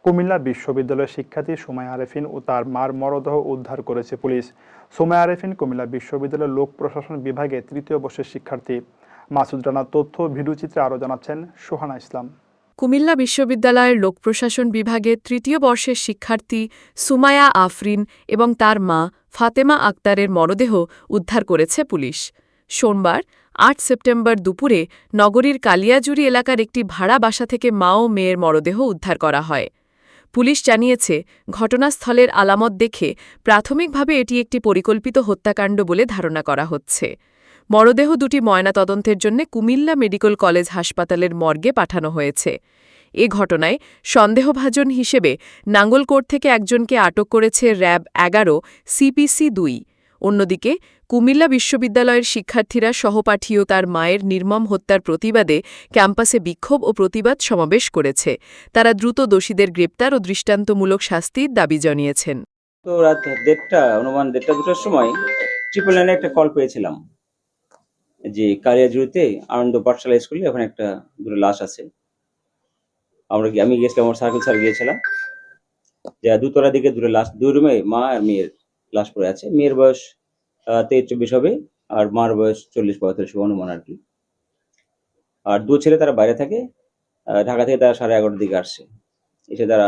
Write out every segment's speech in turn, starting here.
কুমিল্লা বিশ্ববিদ্যালয়ের শিক্ষার্থী সুমাইয়া আরেফিন ও তার মার মরদেহ উদ্ধার করেছে পুলিশ। সুমাইয়া আরেফিন কুমিল্লা বিশ্ববিদ্যালয়ের লোক প্রশাসন বিভাগে তৃতীয় বর্ষের শিক্ষার্থী। মাসুদ রানার তথ্য ভিডিওচিত্রে আরও জানাচ্ছেন সোহানা ইসলাম। কুমিল্লা বিশ্ববিদ্যালয়ের লোক প্রশাসন বিভাগের তৃতীয় বর্ষের শিক্ষার্থী সুমাইয়া আফরিন এবং তার মা ফাতেমা আক্তারের মরদেহ উদ্ধার করেছে পুলিশ। সোমবার ৮ সেপ্টেম্বর দুপুরে নগরীর কালিয়াজুড়ি এলাকার একটি ভাড়া বাসা থেকে মা ও মেয়ের মরদেহ উদ্ধার করা হয়। পুলিশ জানিয়েছে, ঘটনাস্থলের আলামত দেখে প্রাথমিকভাবে এটি একটি পরিকল্পিত হত্যাকাণ্ড বলে ধারণা করা হচ্ছে। মরদেহ দুটি ময়নাতদন্তের জন্য কুমিল্লা মেডিকেল কলেজ হাসপাতালের মর্গে পাঠানো হয়েছে। এ ঘটনায় সন্দেহভাজন হিসেবে নাঙ্গলকোট থেকে একজনকে আটক করেছে র‍্যাব ১১ সিপিসি ২। অন্যদিকে কুমিল্লা বিশ্ববিদ্যালয়ের শিক্ষার্থীরা সহপাঠী ও তার মায়ের নির্মম হত্যার প্রতিবাদে ক্যাম্পাসে বিক্ষোভ ও প্রতিবাদ সমাবেশ করেছে। তারা দ্রুত দোষীদের গ্রেপ্তার ও দৃষ্টান্তমূলক শাস্তির দাবি জানিয়েছেন। তো রাত অনুমান 1:30-2টার সময় 999 একটা কল পেয়েছিলাম যে কালিয়াজুড়িতে আনন্দ পাঠশালা স্কুলে ওখানে একটা দুটো লাশ আছে। আমি গিয়েছিলাম, আমার সার্কেল স্যার গিয়েছিলাম, যে দুতলার দিকে দুটো লাশ, দুই রুমে মা আর মেয়ের লাশ পড়ে আছে। মেয়ের বয়স 23-24 হবে আর মার বয়স 40-45 অনুমান আর কি। আর দু ছেলে তারা বাইরে থাকে, ঢাকা থেকে তারা 11:30টার দিকে আসছে। এসে তারা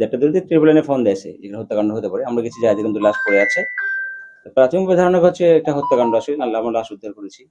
1:30 ট্রিপল লাইনে ফোন দিয়েছে যেখানে হত্যাকাণ্ড হতে পারে। আমরা গেছি, যাই কিন্তু লাশ পড়ে আছে। প্রাথমিক ধারণা হচ্ছে একটা হত্যাকাণ্ড, আসলে আমরা লাশ উদ্ধার করেছি।